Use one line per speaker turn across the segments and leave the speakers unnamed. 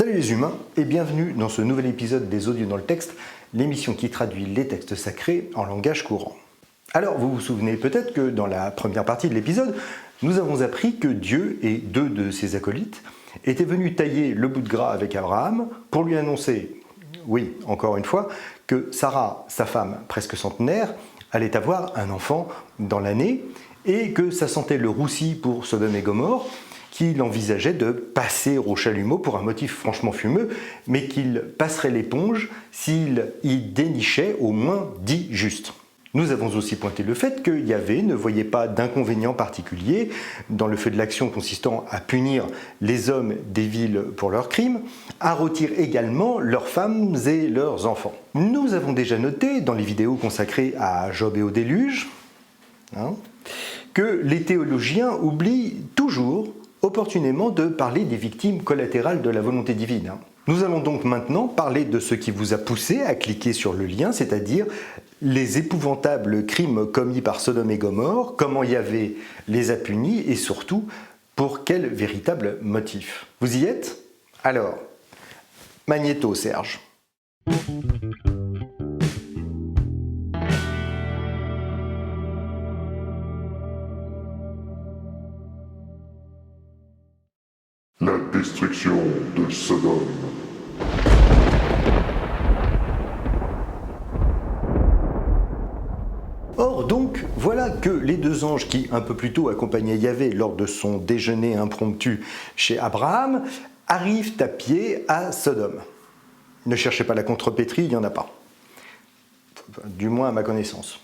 Salut les humains et bienvenue dans ce nouvel épisode des Audios dans le texte, l'émission qui traduit les textes sacrés en langage courant. Alors vous vous souvenez peut-être que dans la première partie de l'épisode, nous avons appris que Dieu et deux de ses acolytes étaient venus tailler le bout de gras avec Abraham pour lui annoncer, oui, encore une fois, que Sarah, sa femme presque centenaire, allait avoir un enfant dans l'année et que ça sentait le roussi pour Sodome et Gomorrhe, qu'il envisageait de passer au chalumeau pour un motif franchement fumeux, mais qu'il passerait l'éponge s'il y dénichait au moins 10 justes. Nous avons aussi pointé le fait que Yahvé ne voyait pas d'inconvénient particulier dans le fait de l'action consistant à punir les hommes des villes pour leurs crimes, à rôtir également leurs femmes et leurs enfants. Nous avons déjà noté dans les vidéos consacrées à Job et au déluge que les théologiens oublient toujours opportunément de parler des victimes collatérales de la volonté divine. Nous allons donc maintenant parler de ce qui vous a poussé à cliquer sur le lien, c'est-à-dire les épouvantables crimes commis par Sodome et Gomorrhe, comment Yahvé les a punis et surtout pour quel véritable motif. Vous y êtes? Alors, magnéto Serge.
La destruction de Sodome.
Or donc, voilà que les deux anges qui, un peu plus tôt, accompagnaient Yahvé lors de son déjeuner impromptu chez Abraham, arrivent à pied à Sodome. Ne cherchez pas la contrepétrie, il n'y en a pas. Du moins à ma connaissance.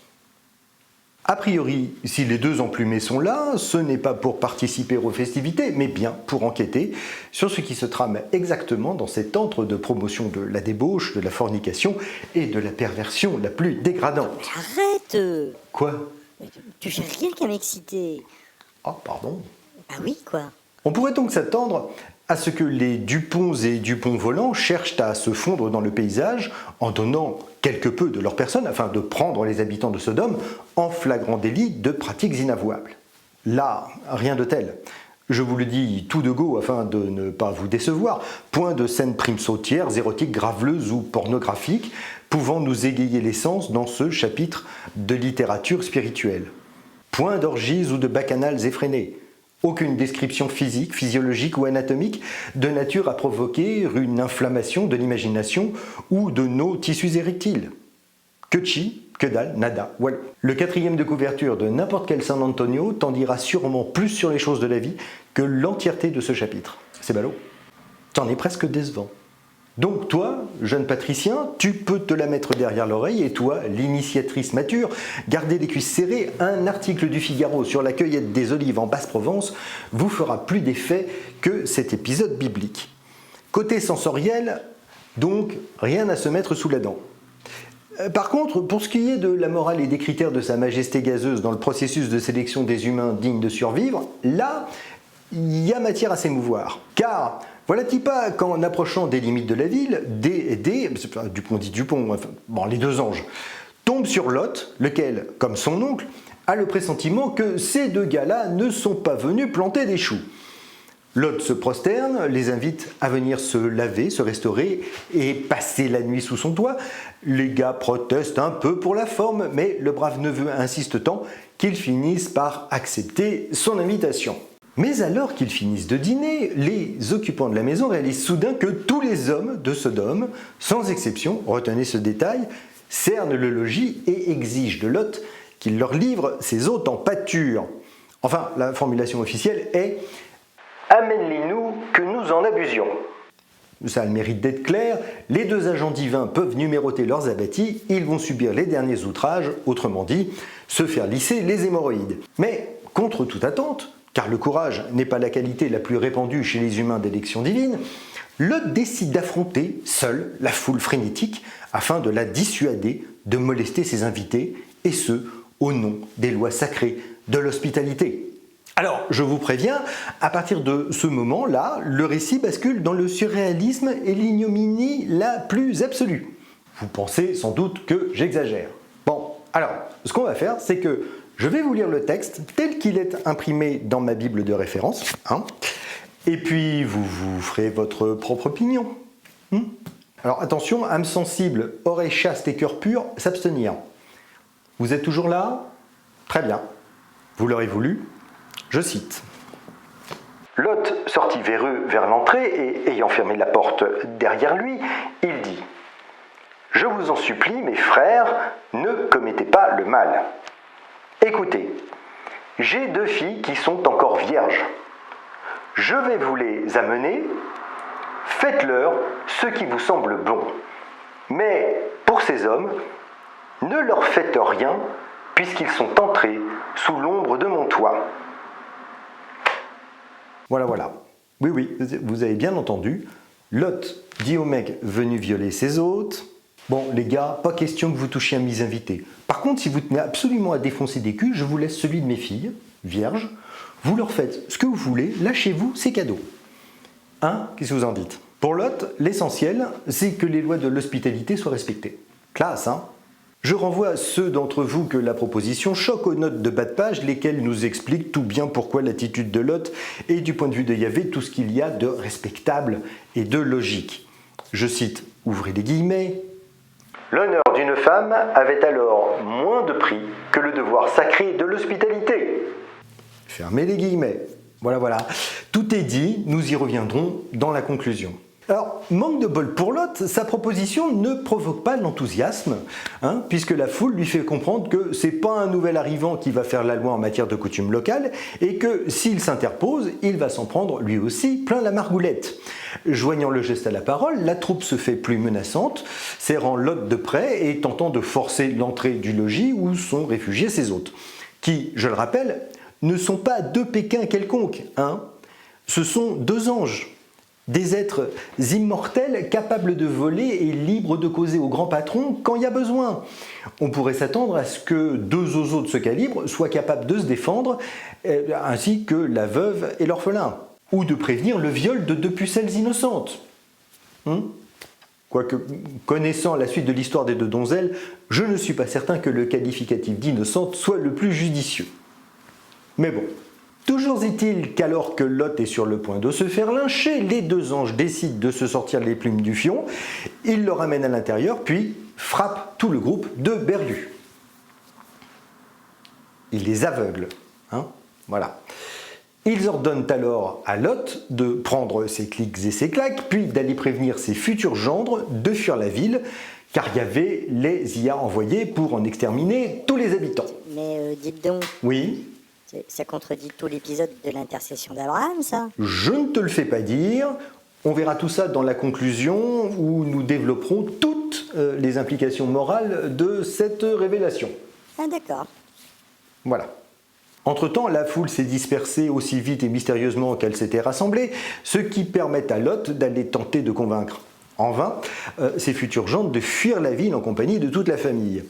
A priori, si les deux emplumés sont là, ce n'est pas pour participer aux festivités, mais bien pour enquêter sur ce qui se trame exactement dans cet antre de promotion de la débauche, de la fornication et de la perversion la plus dégradante.
Arrête!
Quoi?
Tu cherches rien qu'à m'exciter.
Ah, pardon.
Bah oui, quoi.
On pourrait donc s'attendre à ce que les Dupont et Dupont-Volants cherchent à se fondre dans le paysage en donnant quelque peu de leur personne afin de prendre les habitants de Sodome en flagrant délit de pratiques inavouables. Là, rien de tel. Je vous le dis tout de go afin de ne pas vous décevoir, point de scènes primes sautières, érotiques, graveleuses ou pornographiques pouvant nous égayer l'essence dans ce chapitre de littérature spirituelle. Point d'orgies ou de bacchanales effrénées. Aucune description physique, physiologique ou anatomique de nature à provoquer une inflammation de l'imagination ou de nos tissus érectiles. Que chi, que dalle, nada, voilà. Le quatrième de couverture de n'importe quel San Antonio t'en dira sûrement plus sur les choses de la vie que l'entièreté de ce chapitre. C'est ballot. T'en es presque décevant. Donc toi, jeune patricien, tu peux te la mettre derrière l'oreille et toi, l'initiatrice mature, garder les cuisses serrées, un article du Figaro sur la cueillette des olives en Basse-Provence vous fera plus d'effet que cet épisode biblique. Côté sensoriel, donc, rien à se mettre sous la dent. Par contre, pour ce qui est de la morale et des critères de Sa Majesté gazeuse dans le processus de sélection des humains dignes de survivre, là, il y a matière à s'émouvoir. Car voilà-t-il pas qu'en approchant des limites de la ville, Dupont dit Dupont, enfin, bon, les deux anges, tombent sur Lot, lequel, comme son oncle, a le pressentiment que ces deux gars-là ne sont pas venus planter des choux. Lot se prosterne, les invite à venir se laver, se restaurer et passer la nuit sous son toit. Les gars protestent un peu pour la forme, mais le brave neveu insiste tant qu'ils finissent par accepter son invitation. Mais alors qu'ils finissent de dîner, les occupants de la maison réalisent soudain que tous les hommes de Sodome, sans exception, retenez ce détail, cernent le logis et exigent de Lot qu'il leur livre ses hôtes en pâture. Enfin, la formulation officielle est « Amène-les-nous que nous en abusions ». Ça a le mérite d'être clair, les deux agents divins peuvent numéroter leurs abattis, ils vont subir les derniers outrages, autrement dit, se faire lisser les hémorroïdes. Mais, contre toute attente, car le courage n'est pas la qualité la plus répandue chez les humains d'élection divine, Lot décide d'affronter seul la foule frénétique afin de la dissuader de molester ses invités, et ce, au nom des lois sacrées de l'hospitalité. Alors, je vous préviens, à partir de ce moment-là, le récit bascule dans le surréalisme et l'ignominie la plus absolue. Vous pensez sans doute que j'exagère. Bon, alors, ce qu'on va faire, c'est que je vais vous lire le texte tel qu'il est imprimé dans ma Bible de référence, Et puis vous vous ferez votre propre opinion. Alors attention, âme sensible, oreille chaste et cœur pur, s'abstenir. Vous êtes toujours là? Très bien. Vous l'aurez voulu. Je cite. Lot sortit vers eux vers l'entrée et, ayant fermé la porte derrière lui, il dit « Je vous en supplie, mes frères, ne commettez pas le mal. Écoutez, j'ai 2 filles qui sont encore vierges. Je vais vous les amener. Faites-leur ce qui vous semble bon. Mais pour ces hommes, ne leur faites rien, puisqu'ils sont entrés sous l'ombre de mon toit. » Voilà. Oui, vous avez bien entendu. Lot dit au mec venu violer ses hôtes. Bon, les gars, pas question que vous touchiez à mes invités. Par contre, si vous tenez absolument à défoncer des culs, je vous laisse celui de mes filles, vierges. Vous leur faites ce que vous voulez, lâchez-vous, c'est cadeau. Qu'est-ce que vous en dites? Pour Lot, l'essentiel, c'est que les lois de l'hospitalité soient respectées. Classe, hein? Je renvoie ceux d'entre vous que la proposition choque aux notes de bas de page, lesquelles nous expliquent tout bien pourquoi l'attitude de Lot est du point de vue de Yahvé tout ce qu'il y a de respectable et de logique. Je cite, ouvrez les guillemets. L'honneur d'une femme avait alors moins de prix que le devoir sacré de l'hospitalité. Fermez les guillemets. Voilà. Tout est dit, nous y reviendrons dans la conclusion. Alors, manque de bol pour Lot, sa proposition ne provoque pas l'enthousiasme, puisque la foule lui fait comprendre que c'est pas un nouvel arrivant qui va faire la loi en matière de coutumes locales, et que s'il s'interpose, il va s'en prendre lui aussi plein la margoulette. Joignant le geste à la parole, la troupe se fait plus menaçante, serrant Lot de près et tentant de forcer l'entrée du logis où sont réfugiés ses hôtes, qui, je le rappelle, ne sont pas 2 Pékins quelconques, ce sont 2 anges. Des êtres immortels capables de voler et libres de causer au grand patron quand il y a besoin. On pourrait s'attendre à ce que 2 oiseaux de ce calibre soient capables de se défendre, ainsi que la veuve et l'orphelin, ou de prévenir le viol de 2 pucelles innocentes. Quoique, connaissant la suite de l'histoire des 2 donzelles, je ne suis pas certain que le qualificatif d'innocente soit le plus judicieux. Mais bon. Toujours est-il qu'alors que Lot est sur le point de se faire lyncher, les 2 anges décident de se sortir les plumes du fion, ils le ramènent à l'intérieur, puis frappent tout le groupe de berlus. Ils les aveuglent. Voilà. Ils ordonnent alors à Lot de prendre ses clics et ses claques, puis d'aller prévenir ses futurs gendres de fuir la ville, car Yahvé les y a envoyés pour en exterminer tous les habitants.
Mais dites donc.
Oui.
Ça contredit tout l'épisode de l'intercession d'Abraham, ça?
Je ne te le fais pas dire. On verra tout ça dans la conclusion où nous développerons toutes les implications morales de cette révélation.
Ah d'accord.
Voilà. Entre-temps, la foule s'est dispersée aussi vite et mystérieusement qu'elle s'était rassemblée, ce qui permet à Lot d'aller tenter de convaincre, en vain, ses futurs gendres de fuir la ville en compagnie de toute la famille.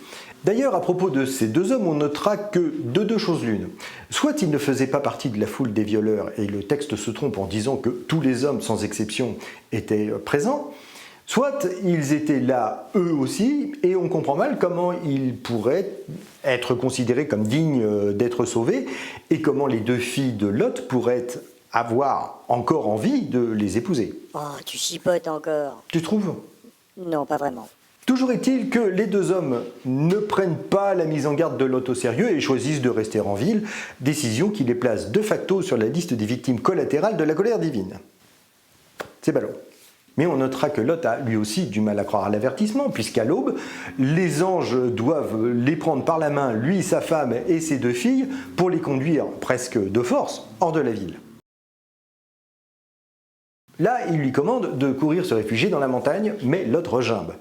D'ailleurs, à propos de ces 2 hommes, on notera que de 2 choses l'une. Soit ils ne faisaient pas partie de la foule des violeurs, et le texte se trompe en disant que tous les hommes, sans exception, étaient présents, soit ils étaient là eux aussi, et on comprend mal comment ils pourraient être considérés comme dignes d'être sauvés, et comment les 2 filles de Lot pourraient avoir encore envie de les épouser.
Oh, tu chipotes encore.
Tu trouves?
Non, pas vraiment.
Toujours est-il que les 2 hommes ne prennent pas la mise en garde de Lot au sérieux et choisissent de rester en ville, décision qui les place de facto sur la liste des victimes collatérales de la colère divine. C'est ballot. Mais on notera que Lot a lui aussi du mal à croire à l'avertissement, puisqu'à l'aube, les anges doivent les prendre par la main, lui, sa femme et ses 2 filles, pour les conduire presque de force hors de la ville. Là, il lui commande de courir se réfugier dans la montagne, mais Lot regimbe.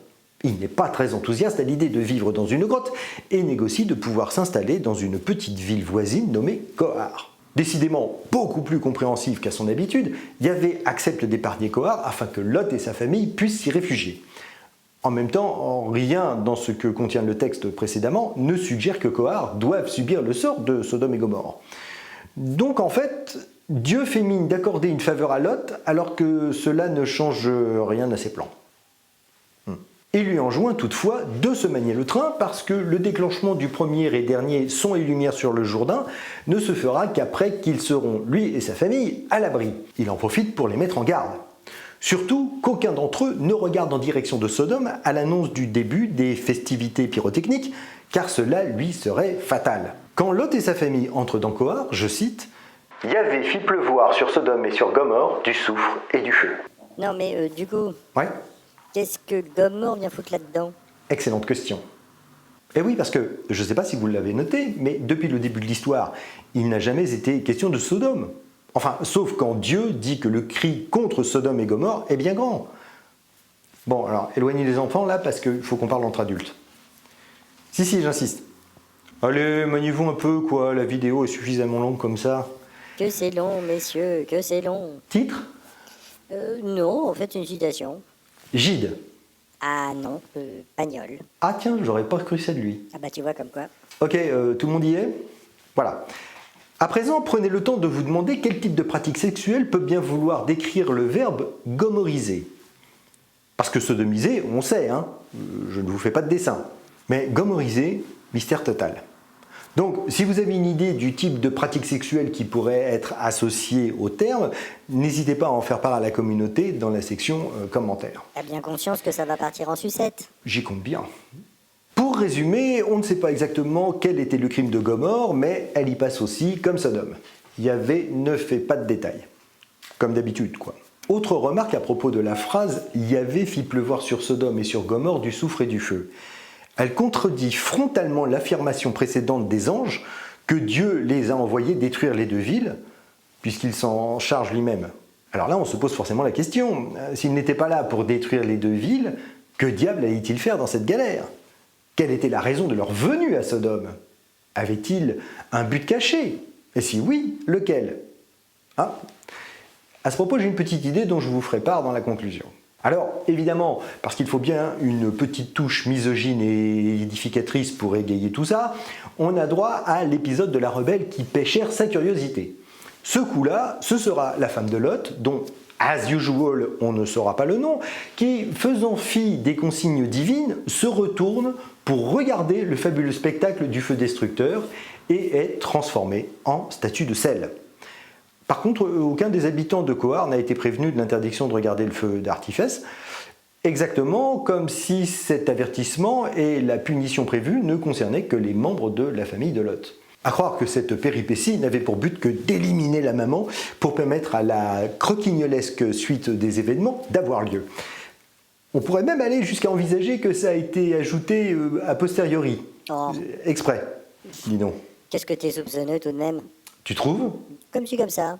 Il n'est pas très enthousiaste à l'idée de vivre dans une grotte et négocie de pouvoir s'installer dans une petite ville voisine nommée Kohar. Décidément beaucoup plus compréhensif qu'à son habitude, Yahvé accepte d'épargner Kohar afin que Lot et sa famille puissent s'y réfugier. En même temps, rien dans ce que contient le texte précédemment ne suggère que Kohar doive subir le sort de Sodome et Gomorrhe. Donc en fait, Dieu fait mine d'accorder une faveur à Lot alors que cela ne change rien à ses plans. Il lui enjoint toutefois de se manier le train parce que le déclenchement du premier et dernier son et lumière sur le Jourdain ne se fera qu'après qu'ils seront, lui et sa famille, à l'abri. Il en profite pour les mettre en garde. Surtout qu'aucun d'entre eux ne regarde en direction de Sodome à l'annonce du début des festivités pyrotechniques, car cela lui serait fatal. Quand Lot et sa famille entrent dans Kohar, je cite, « Yahvé fit pleuvoir sur Sodome et sur Gomorrhe du soufre et du feu. »
Non mais du coup,
Ouais,
qu'est-ce que Gomorrhe vient foutre là-dedans?
excellente question. Et oui, parce que, je ne sais pas si vous l'avez noté, mais depuis le début de l'histoire, il n'a jamais été question de Sodome. Enfin, sauf quand Dieu dit que le cri contre Sodome et Gomorrhe est bien grand. Bon, alors, éloignez les enfants là, parce qu'il faut qu'on parle entre adultes. Si, j'insiste. Allez, maniez-vous un peu, quoi, la vidéo est suffisamment longue comme ça.
Que c'est long, messieurs, que c'est long.
Titre ?
Non, en fait, une citation.
Gide.
Ah non, Pagnol.
Ah tiens, j'aurais pas cru ça de lui.
Ah bah tu vois comme quoi.
Ok, tout le monde y est ? Voilà. À présent, prenez le temps de vous demander quel type de pratique sexuelle peut bien vouloir décrire le verbe gomoriser. Parce que sodomiser, on sait, hein, je ne vous fais pas de dessin. Mais gomoriser, mystère total. Donc, si vous avez une idée du type de pratique sexuelle qui pourrait être associée au terme, n'hésitez pas à en faire part à la communauté dans la section commentaires.
T'as bien conscience que ça va partir en sucette?
J'y compte bien. Pour résumer, on ne sait pas exactement quel était le crime de Gomorrhe, mais elle y passe aussi comme Sodome. Yahvé ne fait pas de détails. Comme d'habitude, quoi. Autre remarque à propos de la phrase « Yahvé fit pleuvoir sur Sodome et sur Gomorrhe du soufre et du feu ». Elle contredit frontalement l'affirmation précédente des anges que Dieu les a envoyés détruire les deux villes, puisqu'il s'en charge lui-même. Alors là, on se pose forcément la question, s'il n'était pas là pour détruire les deux villes, que diable allait-il faire dans cette galère? Quelle était la raison de leur venue à Sodome? Avait-il un but caché? Et si oui, lequel? Ah. À ce propos, j'ai une petite idée dont je vous ferai part dans la conclusion. Alors, évidemment, parce qu'il faut bien une petite touche misogyne et édificatrice pour égayer tout ça, on a droit à l'épisode de la rebelle qui pêchèrent sa curiosité. Ce coup-là, ce sera la femme de Lot, dont, as usual, on ne saura pas le nom, qui, faisant fi des consignes divines, se retourne pour regarder le fabuleux spectacle du feu destructeur et est transformée en statue de sel. Par contre, aucun des habitants de Kohar n'a été prévenu de l'interdiction de regarder le feu d'artifice, exactement comme si cet avertissement et la punition prévue ne concernaient que les membres de la famille de Lot. À croire que cette péripétie n'avait pour but que d'éliminer la maman pour permettre à la croquignolesque suite des événements d'avoir lieu. On pourrait même aller jusqu'à envisager que ça a été ajouté a posteriori, exprès, dis donc.
Qu'est-ce que t'es soupçonneux tout de même?
Tu trouves ?
Comme ça.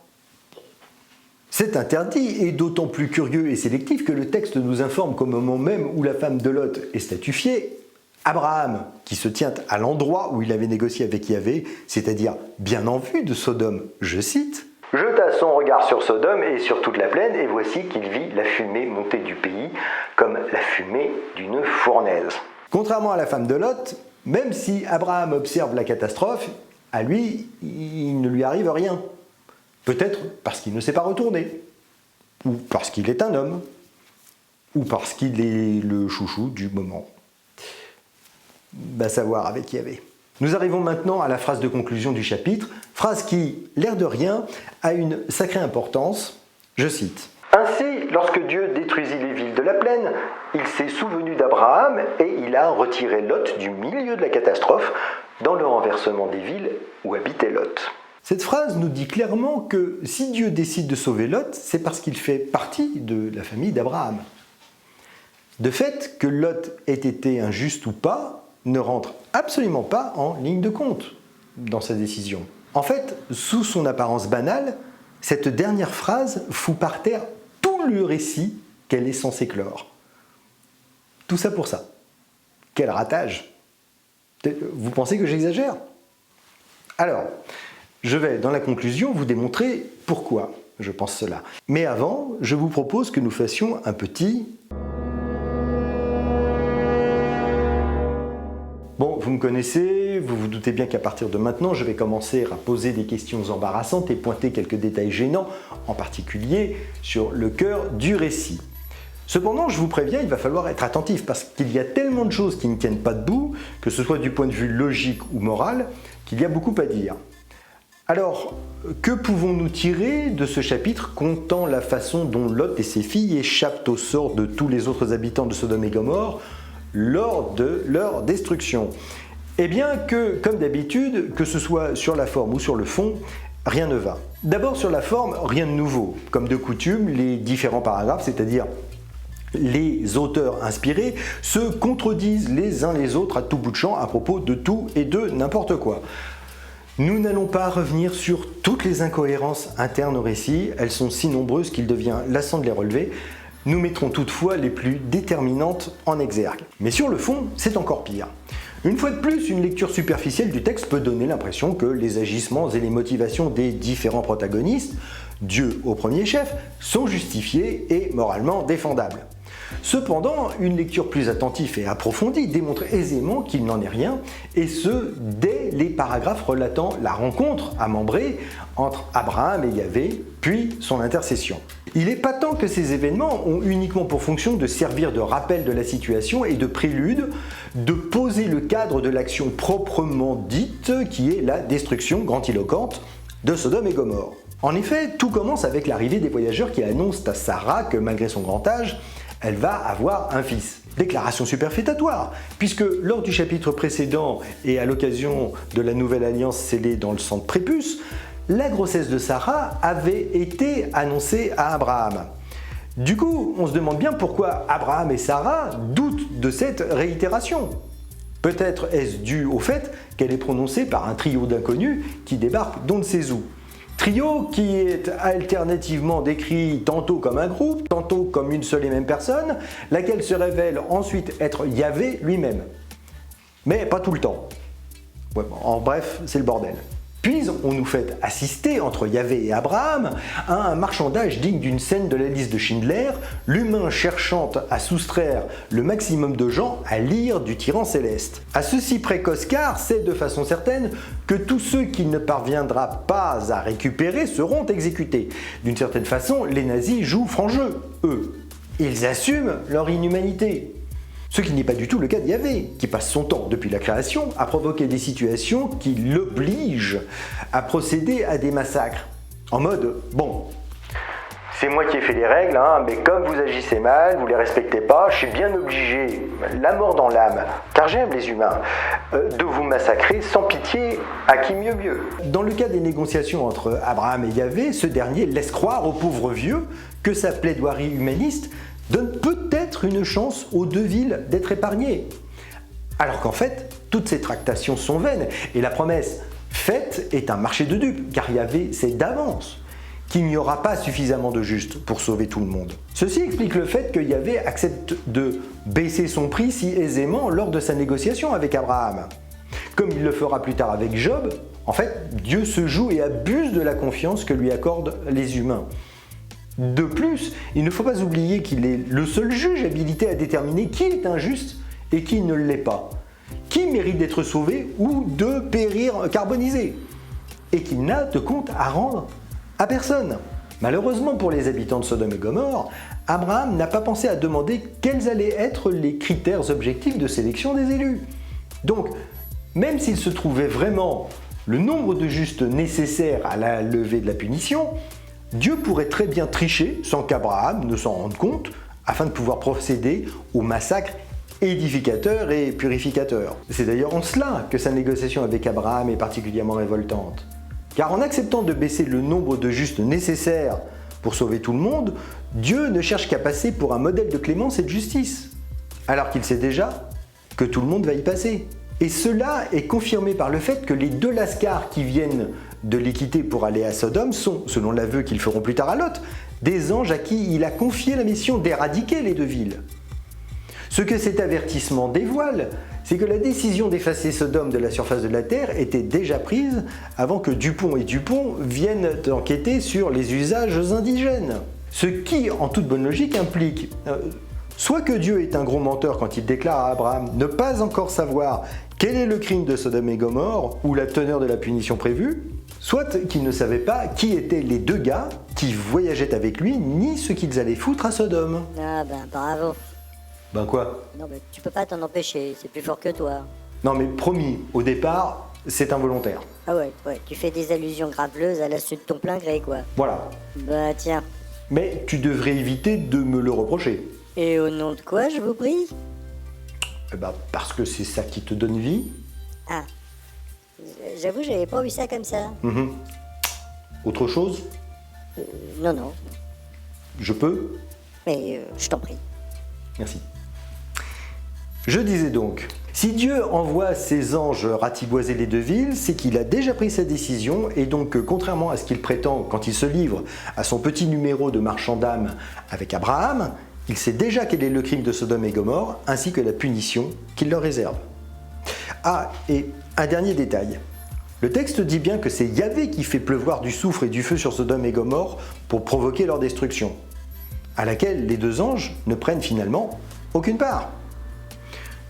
C'est interdit et d'autant plus curieux et sélectif que le texte nous informe qu'au moment même où la femme de Lot est statufiée, Abraham, qui se tient à l'endroit où il avait négocié avec Yahvé, c'est-à-dire bien en vue de Sodome, je cite, « jeta son regard sur Sodome et sur toute la plaine, et voici qu'il vit la fumée monter du pays, comme la fumée d'une fournaise. » Contrairement à la femme de Lot, même si Abraham observe la catastrophe, à lui, il ne lui arrive rien. Peut-être parce qu'il ne s'est pas retourné, ou parce qu'il est un homme, ou parce qu'il est le chouchou du moment. Va savoir avec Yahvé. Nous arrivons maintenant à la phrase de conclusion du chapitre, phrase qui, l'air de rien, a une sacrée importance. Je cite. « Ainsi, lorsque Dieu détruisit les villes de la plaine, il s'est souvenu d'Abraham et il a retiré Lot du milieu de la catastrophe dans le renversement des villes où habitait Lot. » Cette phrase nous dit clairement que si Dieu décide de sauver Lot, c'est parce qu'il fait partie de la famille d'Abraham. De fait, que Lot ait été injuste ou pas, ne rentre absolument pas en ligne de compte dans sa décision. En fait, sous son apparence banale, cette dernière phrase fout par terre tout le récit qu'elle est censée clore. Tout ça pour ça. Quel ratage! Vous pensez que j'exagère? Alors, je vais dans la conclusion vous démontrer pourquoi je pense cela. Mais avant, je vous propose que nous fassions un petit... Bon, vous me connaissez, vous vous doutez bien qu'à partir de maintenant, je vais commencer à poser des questions embarrassantes et pointer quelques détails gênants, en particulier sur le cœur du récit. Cependant, je vous préviens, il va falloir être attentif parce qu'il y a tellement de choses qui ne tiennent pas debout, que ce soit du point de vue logique ou moral, qu'il y a beaucoup à dire. Alors, que pouvons-nous tirer de ce chapitre comptant la façon dont Lot et ses filles échappent au sort de tous les autres habitants de Sodome et Gomorrhe lors de leur destruction? Eh bien que, comme d'habitude, que ce soit sur la forme ou sur le fond, rien ne va. D'abord sur la forme, rien de nouveau. Comme de coutume, les différents paragraphes, c'est-à-dire les auteurs inspirés, se contredisent les uns les autres à tout bout de champ à propos de tout et de n'importe quoi. Nous n'allons pas revenir sur toutes les incohérences internes au récit, elles sont si nombreuses qu'il devient lassant de les relever. Nous mettrons toutefois les plus déterminantes en exergue. Mais sur le fond, c'est encore pire. Une fois de plus, une lecture superficielle du texte peut donner l'impression que les agissements et les motivations des différents protagonistes, Dieu au premier chef, sont justifiés et moralement défendables. Cependant, une lecture plus attentive et approfondie démontre aisément qu'il n'en est rien, et ce, dès les paragraphes relatant la rencontre à Mambré entre Abraham et Yahvé, puis son intercession. Il est patent que ces événements ont uniquement pour fonction de servir de rappel de la situation et de prélude, de poser le cadre de l'action proprement dite, qui est la destruction grandiloquente de Sodome et Gomorrhe. En effet, tout commence avec l'arrivée des voyageurs qui annoncent à Sarah que malgré son grand âge, elle va avoir un fils. Déclaration superfétatoire, puisque lors du chapitre précédent et à l'occasion de la nouvelle alliance scellée dans le sang de prépuce, la grossesse de Sarah avait été annoncée à Abraham. Du coup, on se demande bien pourquoi Abraham et Sarah doutent de cette réitération. Peut-être est-ce dû au fait qu'elle est prononcée par un trio d'inconnus qui débarquent d'on ne sait où. Trio qui est alternativement décrit tantôt comme un groupe, tantôt comme une seule et même personne, laquelle se révèle ensuite être Yahvé lui-même. Mais pas tout le temps. Ouais, bon, en bref, c'est le bordel. Puis on nous fait assister entre Yahvé et Abraham à un marchandage digne d'une scène de la liste de Schindler, l'humain cherchant à soustraire le maximum de gens à l'ire du tyran céleste. À ceci près qu'Oscar sait de façon certaine que tous ceux qu'il ne parviendra pas à récupérer seront exécutés. D'une certaine façon, les nazis jouent franc jeu, eux. Ils assument leur inhumanité. Ce qui n'est pas du tout le cas de Yahvé, qui passe son temps, depuis la création, à provoquer des situations qui l'obligent à procéder à des massacres. En mode, bon, c'est moi qui ai fait les règles, mais comme vous agissez mal, vous les respectez pas, je suis bien obligé, la mort dans l'âme, car j'aime les humains, de vous massacrer sans pitié, à qui mieux mieux. Dans le cas des négociations entre Abraham et Yahvé, ce dernier laisse croire au pauvre vieux que sa plaidoirie humaniste donne peut-être une chance aux deux villes d'être épargnées. Alors qu'en fait, toutes ces tractations sont vaines, et la promesse faite est un marché de dupes, car Yahvé sait d'avance qu'il n'y aura pas suffisamment de justes pour sauver tout le monde. Ceci explique le fait que Yahvé accepte de baisser son prix si aisément lors de sa négociation avec Abraham. Comme il le fera plus tard avec Job, en fait, Dieu se joue et abuse de la confiance que lui accordent les humains. De plus, il ne faut pas oublier qu'il est le seul juge habilité à déterminer qui est injuste et qui ne l'est pas, qui mérite d'être sauvé ou de périr carbonisé, et qu'il n'a de compte à rendre à personne. Malheureusement pour les habitants de Sodome et Gomorrhe, Abraham n'a pas pensé à demander quels allaient être les critères objectifs de sélection des élus. Donc, même s'il se trouvait vraiment le nombre de justes nécessaire à la levée de la punition, Dieu pourrait très bien tricher sans qu'Abraham ne s'en rende compte afin de pouvoir procéder au massacre édificateur et purificateur. C'est d'ailleurs en cela que sa négociation avec Abraham est particulièrement révoltante. Car en acceptant de baisser le nombre de justes nécessaires pour sauver tout le monde, Dieu ne cherche qu'à passer pour un modèle de clémence et de justice, alors qu'il sait déjà que tout le monde va y passer. Et cela est confirmé par le fait que les deux lascars qui viennent de l'équité pour aller à Sodome sont, selon l'aveu qu'ils feront plus tard à Lot, des anges à qui il a confié la mission d'éradiquer les deux villes. Ce que cet avertissement dévoile, c'est que la décision d'effacer Sodome de la surface de la Terre était déjà prise avant que Dupont et Dupont viennent enquêter sur les usages indigènes. Ce qui, en toute bonne logique, implique soit que Dieu est un gros menteur quand il déclare à Abraham ne pas encore savoir quel est le crime de Sodome et Gomorrhe ou la teneur de la punition prévue, soit qu'ils ne savaient pas qui étaient les deux gars qui voyageaient avec lui, ni ce qu'ils allaient foutre à Sodome.
Ah ben bravo.
Ben quoi?
Non mais tu peux pas t'en empêcher, c'est plus fort que toi.
Non mais promis, au départ, c'est involontaire.
Ah ouais, tu fais des allusions graveleuses à la suite de ton plein gré quoi.
Voilà.
Bah tiens.
Mais tu devrais éviter de me le reprocher.
Et au nom de quoi, je vous prie?
Eh ben, parce que c'est ça qui te donne vie.
Ah. J'avoue, j'avais pas vu ça comme ça.
Autre chose?
Non.
Je peux?
Mais je t'en prie.
Merci. Je disais donc, si Dieu envoie ses anges ratiboiser les deux villes, c'est qu'il a déjà pris sa décision et donc, contrairement à ce qu'il prétend quand il se livre à son petit numéro de marchand d'âmes avec Abraham, il sait déjà quel est le crime de Sodome et Gomorrhe ainsi que la punition qu'il leur réserve. Ah, et un dernier détail. Le texte dit bien que c'est Yahvé qui fait pleuvoir du soufre et du feu sur Sodome et Gomorrhe pour provoquer leur destruction, à laquelle les deux anges ne prennent finalement aucune part.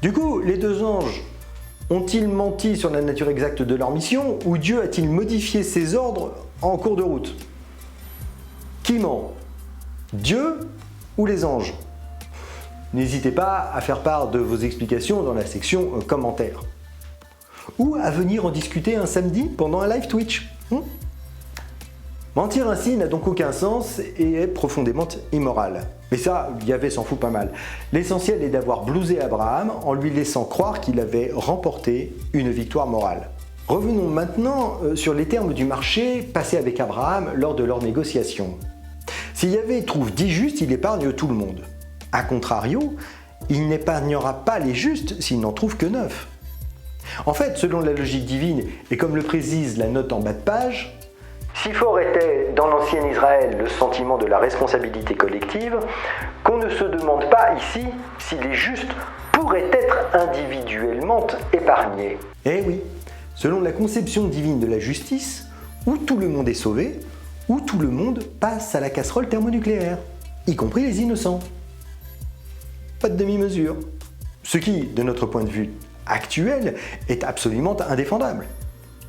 Du coup, les deux anges ont-ils menti sur la nature exacte de leur mission ou Dieu a-t-il modifié ses ordres en cours de route? Qui ment? Dieu ou les anges? N'hésitez pas à faire part de vos explications dans la section commentaires. Ou à venir en discuter un samedi pendant un live Twitch. Mentir ainsi n'a donc aucun sens et est profondément immoral. Mais ça, Yahvé s'en fout pas mal. L'essentiel est d'avoir blousé Abraham en lui laissant croire qu'il avait remporté une victoire morale. Revenons maintenant sur les termes du marché passé avec Abraham lors de leur négociation. Si Yahvé trouve 10 justes, il épargne tout le monde. A contrario, il n'épargnera pas les justes s'il n'en trouve que 9. En fait, selon la logique divine, et comme le précise la note en bas de page, si fort était dans l'ancien Israël le sentiment de la responsabilité collective, qu'on ne se demande pas ici si les justes pourraient être individuellement épargnés. Eh oui, selon la conception divine de la justice, où tout le monde est sauvé, où tout le monde passe à la casserole thermonucléaire, y compris les innocents. Pas de demi-mesure. Ce qui, de notre point de vue actuel, est absolument indéfendable.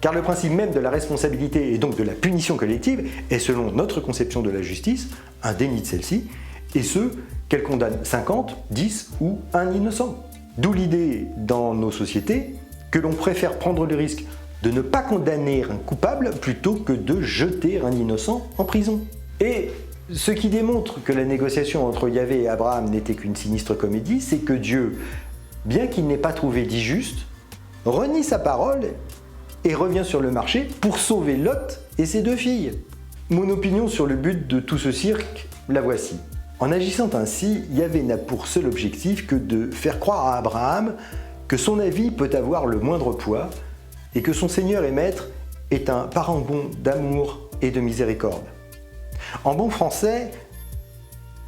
Car le principe même de la responsabilité et donc de la punition collective est, selon notre conception de la justice, un déni de celle-ci, et ce, qu'elle condamne 50, 10 ou un innocent. D'où l'idée, dans nos sociétés, que l'on préfère prendre le risque de ne pas condamner un coupable plutôt que de jeter un innocent en prison. Et ce qui démontre que la négociation entre Yahvé et Abraham n'était qu'une sinistre comédie, c'est que Dieu, bien qu'il n'ait pas trouvé d'injuste, renie sa parole et revient sur le marché pour sauver Lot et ses 2 filles. Mon opinion sur le but de tout ce cirque, la voici. En agissant ainsi, Yahvé n'a pour seul objectif que de faire croire à Abraham que son avis peut avoir le moindre poids et que son Seigneur et Maître est un parangon d'amour et de miséricorde. En bon français,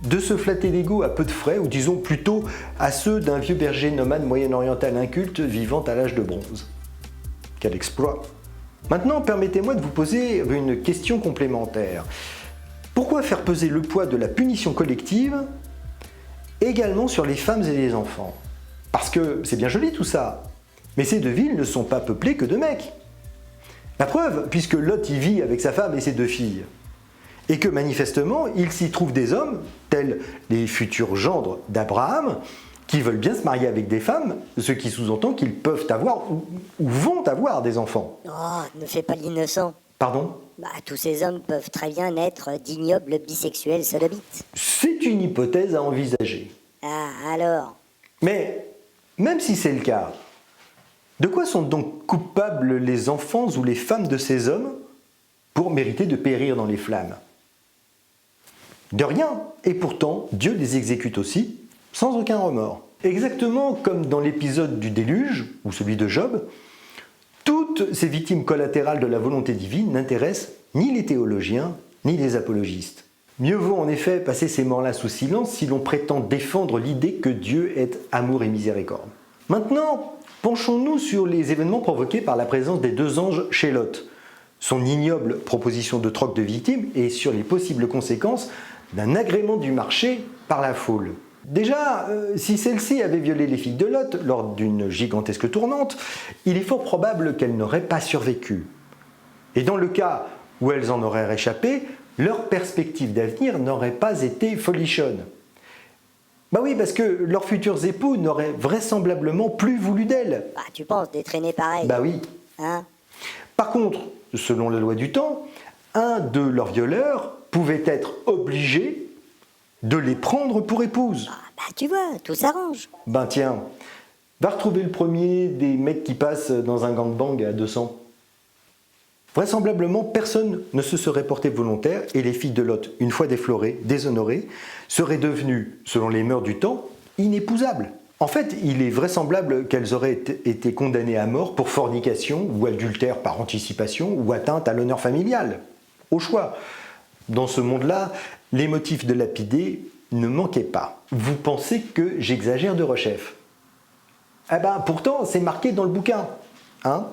de se flatter l'ego à peu de frais, ou disons plutôt à ceux d'un vieux berger nomade moyen-oriental inculte vivant à l'âge de bronze. Quel exploit! Maintenant, permettez-moi de vous poser une question complémentaire. Pourquoi faire peser le poids de la punition collective également sur les femmes et les enfants? Parce que c'est bien joli tout ça, mais ces 2 villes ne sont pas peuplées que de mecs. La preuve, puisque Lot y vit avec sa femme et ses 2 filles. Et que manifestement, il s'y trouve des hommes, tels les futurs gendres d'Abraham, qui veulent bien se marier avec des femmes, ce qui sous-entend qu'ils peuvent avoir ou vont avoir des enfants.
Oh, ne fais pas l'innocent.
Pardon?
Tous ces hommes peuvent très bien être d'ignobles bisexuels sodomites.
C'est une hypothèse à envisager.
Ah, alors?
Mais, même si c'est le cas, de quoi sont donc coupables les enfants ou les femmes de ces hommes pour mériter de périr dans les flammes? De rien, et pourtant Dieu les exécute aussi, sans aucun remords. Exactement comme dans l'épisode du déluge, ou celui de Job, toutes ces victimes collatérales de la volonté divine n'intéressent ni les théologiens, ni les apologistes. Mieux vaut en effet passer ces morts-là sous silence si l'on prétend défendre l'idée que Dieu est amour et miséricorde. Maintenant, penchons-nous sur les événements provoqués par la présence des 2 anges chez Lot, son ignoble proposition de troc de victimes et sur les possibles conséquences d'un agrément du marché par la foule. Déjà, si celle-ci avait violé les filles de Lot lors d'une gigantesque tourmente, il est fort probable qu'elle n'aurait pas survécu. Et dans le cas où elles en auraient échappé, leur perspective d'avenir n'aurait pas été folichonne. Bah oui, parce que leurs futurs époux n'auraient vraisemblablement plus voulu d'elles.
Bah, tu penses des traînées pareilles.
Bah oui.
Hein?
Par contre, selon la loi du temps, un de leurs violeurs pouvait être obligé de les prendre pour épouses.
Bah, tu vois, tout s'arrange.
Ben tiens, va retrouver le premier des mecs qui passent dans un gangbang à 200. Vraisemblablement, personne ne se serait porté volontaire et les filles de Lot, une fois déflorées, déshonorées, seraient devenues, selon les mœurs du temps, inépousables. En fait, il est vraisemblable qu'elles auraient été condamnées à mort pour fornication ou adultère par anticipation ou atteinte à l'honneur familial. Au choix. Dans ce monde-là, les motifs de lapider ne manquaient pas. Vous pensez que j'exagère de rechef? Eh ben, pourtant, c'est marqué dans le bouquin. Hein?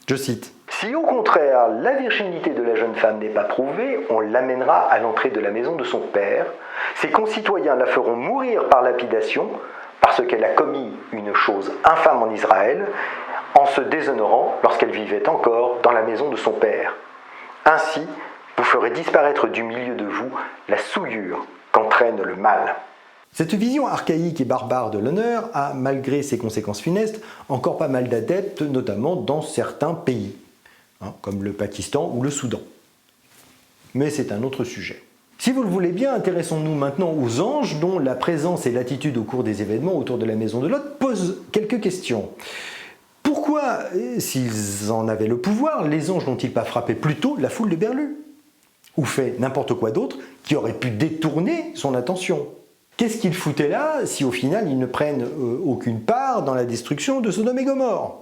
Je cite. Si au contraire, la virginité de la jeune femme n'est pas prouvée, on l'amènera à l'entrée de la maison de son père. Ses concitoyens la feront mourir par lapidation, parce qu'elle a commis une chose infâme en Israël, en se déshonorant lorsqu'elle vivait encore dans la maison de son père. Ainsi, vous ferez disparaître du milieu de vous la souillure qu'entraîne le mal. Cette vision archaïque et barbare de l'honneur a, malgré ses conséquences funestes, encore pas mal d'adeptes, notamment dans certains pays, comme le Pakistan ou le Soudan. Mais c'est un autre sujet. Si vous le voulez bien, intéressons-nous maintenant aux anges dont la présence et l'attitude au cours des événements autour de la maison de Lot posent quelques questions. Pourquoi, s'ils en avaient le pouvoir, les anges n'ont-ils pas frappé plus tôt la foule de berlus? Ou fait n'importe quoi d'autre qui aurait pu détourner son attention? Qu'est-ce qu'ils foutaient là si au final ils ne prennent aucune part dans la destruction de Sodome et Gomorrhe?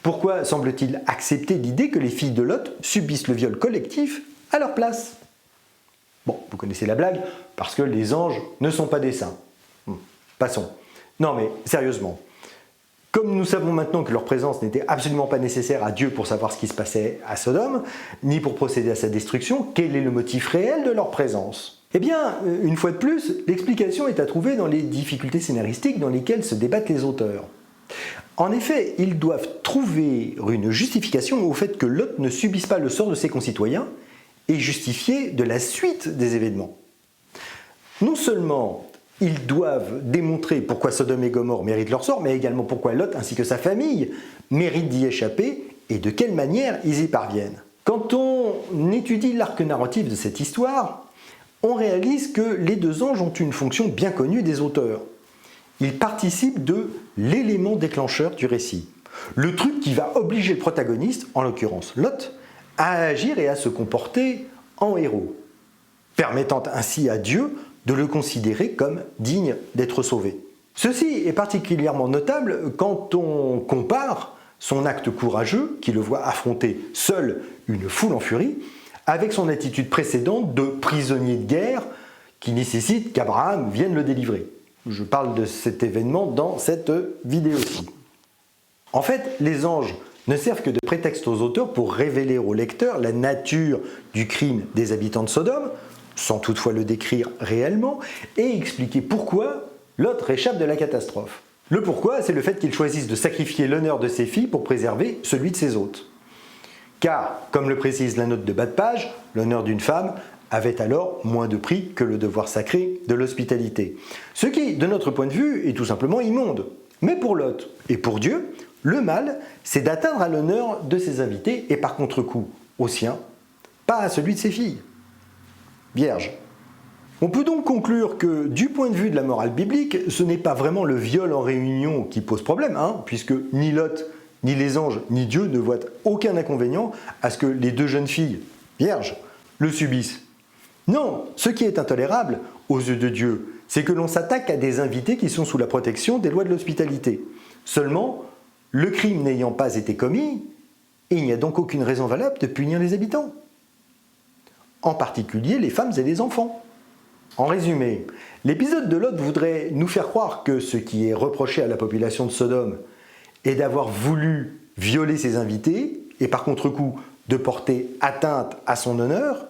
Pourquoi semble-t-il accepter l'idée que les filles de Lot subissent le viol collectif à leur place? Bon, vous connaissez la blague, parce que les anges ne sont pas des saints. Passons. Non mais, sérieusement, comme nous savons maintenant que leur présence n'était absolument pas nécessaire à Dieu pour savoir ce qui se passait à Sodome, ni pour procéder à sa destruction, quel est le motif réel de leur présence? Eh bien, une fois de plus, l'explication est à trouver dans les difficultés scénaristiques dans lesquelles se débattent les auteurs. En effet, ils doivent trouver une justification au fait que Lot ne subisse pas le sort de ses concitoyens et justifier de la suite des événements. Non seulement ils doivent démontrer pourquoi Sodome et Gomorrhe méritent leur sort, mais également pourquoi Lot ainsi que sa famille méritent d'y échapper et de quelle manière ils y parviennent. Quand on étudie l'arc narratif de cette histoire, on réalise que les deux anges ont une fonction bien connue des auteurs. Ils participent de l'élément déclencheur du récit. Le truc qui va obliger le protagoniste, en l'occurrence Lot, à agir et à se comporter en héros, permettant ainsi à Dieu de le considérer comme digne d'être sauvé. Ceci est particulièrement notable quand on compare son acte courageux, qui le voit affronter seul une foule en furie, avec son attitude précédente de prisonnier de guerre qui nécessite qu'Abraham vienne le délivrer. Je parle de cet événement dans cette vidéo-ci. En fait, les anges ne servent que de prétexte aux auteurs pour révéler au lecteur la nature du crime des habitants de Sodome, sans toutefois le décrire réellement, et expliquer pourquoi Lot réchappe de la catastrophe. Le pourquoi, c'est le fait qu'il choisisse de sacrifier l'honneur de ses filles pour préserver celui de ses hôtes. Car, comme le précise la note de bas de page, l'honneur d'une femme avait alors moins de prix que le devoir sacré de l'hospitalité. Ce qui, de notre point de vue, est tout simplement immonde. Mais pour Lot et pour Dieu, le mal, c'est d'atteindre à l'honneur de ses invités et par contre-coup au sien, pas à celui de ses filles. Vierge. On peut donc conclure que, du point de vue de la morale biblique, ce n'est pas vraiment le viol en réunion qui pose problème, puisque ni Lot, ni les anges, ni Dieu ne voient aucun inconvénient à ce que les deux jeunes filles, vierges, le subissent. Non, ce qui est intolérable, aux yeux de Dieu, c'est que l'on s'attaque à des invités qui sont sous la protection des lois de l'hospitalité. Seulement, le crime n'ayant pas été commis, il n'y a donc aucune raison valable de punir les habitants. En particulier les femmes et les enfants. En résumé, l'épisode de Lot voudrait nous faire croire que ce qui est reproché à la population de Sodome est d'avoir voulu violer ses invités et par contre-coup de porter atteinte à son honneur,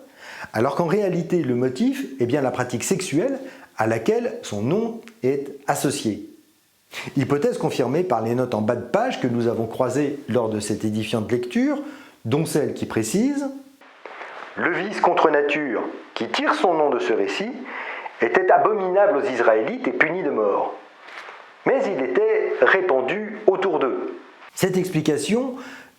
alors qu'en réalité le motif est bien la pratique sexuelle à laquelle son nom est associé. Hypothèse confirmée par les notes en bas de page que nous avons croisées lors de cette édifiante lecture, dont celle qui précise « Le vice contre nature, qui tire son nom de ce récit, était abominable aux Israélites et puni de mort. Mais il était répandu autour d'eux. » Cette explication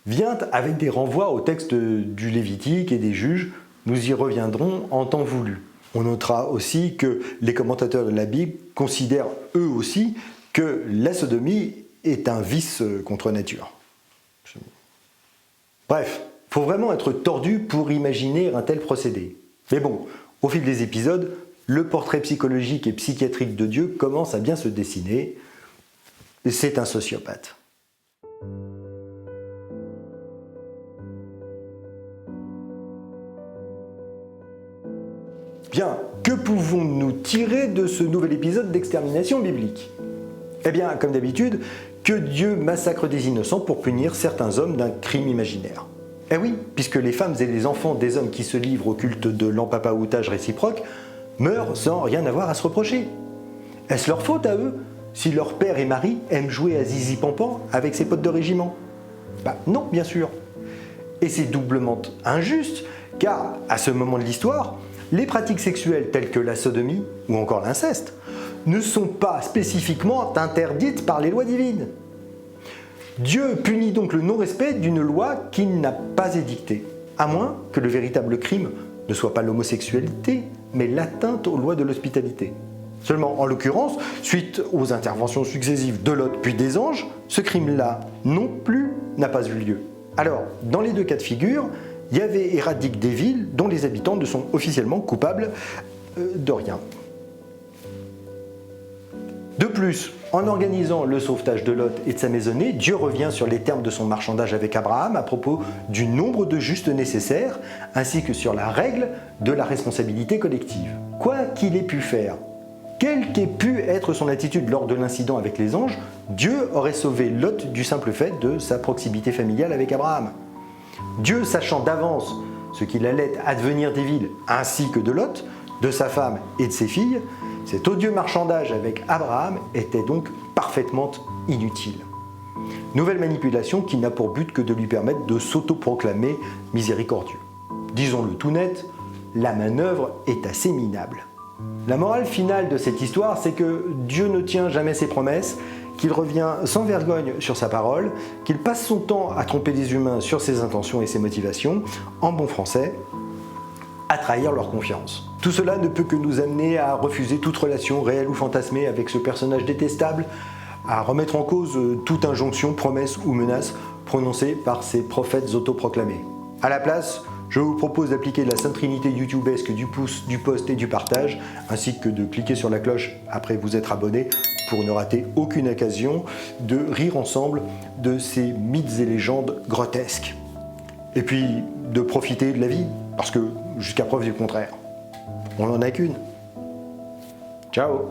vient avec des renvois au texte du Lévitique et des Juges. Nous y reviendrons en temps voulu. On notera aussi que les commentateurs de la Bible considèrent eux aussi que la sodomie est un vice contre nature. Bref, il faut vraiment être tordu pour imaginer un tel procédé. Mais bon, au fil des épisodes, le portrait psychologique et psychiatrique de Dieu commence à bien se dessiner. C'est un sociopathe. Bien, que pouvons-nous tirer de ce nouvel épisode d'extermination biblique? Eh bien, comme d'habitude, que Dieu massacre des innocents pour punir certains hommes d'un crime imaginaire. Eh oui, puisque les femmes et les enfants des hommes qui se livrent au culte de l'empapaoutage réciproque meurent sans rien avoir à se reprocher. Est-ce leur faute à eux si leur père et mari aiment jouer à zizi pampan avec ses potes de régiment? Non, bien sûr. Et c'est doublement injuste, car à ce moment de l'histoire, les pratiques sexuelles telles que la sodomie ou encore l'inceste ne sont pas spécifiquement interdites par les lois divines. Dieu punit donc le non-respect d'une loi qu'il n'a pas édictée, à moins que le véritable crime ne soit pas l'homosexualité, mais l'atteinte aux lois de l'hospitalité. Seulement, en l'occurrence, suite aux interventions successives de Lot puis des anges, ce crime-là non plus n'a pas eu lieu. Alors, dans les deux cas de figure, Yahvé éradique des villes dont les habitants ne sont officiellement coupables de rien. De plus, en organisant le sauvetage de Lot et de sa maisonnée, Dieu revient sur les termes de son marchandage avec Abraham à propos du nombre de justes nécessaires, ainsi que sur la règle de la responsabilité collective. Quoi qu'il ait pu faire, quelle qu'ait pu être son attitude lors de l'incident avec les anges, Dieu aurait sauvé Lot du simple fait de sa proximité familiale avec Abraham. Dieu, sachant d'avance ce qu'il allait advenir des villes ainsi que de Lot, de sa femme et de ses filles, cet odieux marchandage avec Abraham était donc parfaitement inutile. Nouvelle manipulation qui n'a pour but que de lui permettre de s'autoproclamer miséricordieux. Disons-le tout net, la manœuvre est assez minable. La morale finale de cette histoire, c'est que Dieu ne tient jamais ses promesses, qu'il revient sans vergogne sur sa parole, qu'il passe son temps à tromper les humains sur ses intentions et ses motivations, en bon français, à trahir leur confiance. Tout cela ne peut que nous amener à refuser toute relation réelle ou fantasmée avec ce personnage détestable, à remettre en cause toute injonction, promesse ou menace prononcée par ces prophètes autoproclamés. À la place, je vous propose d'appliquer la Sainte Trinité youtubesque du pouce, du post et du partage, ainsi que de cliquer sur la cloche après vous être abonné pour ne rater aucune occasion de rire ensemble de ces mythes et légendes grotesques. Et puis de profiter de la vie, parce que jusqu'à preuve du contraire, on n'en a qu'une. Ciao!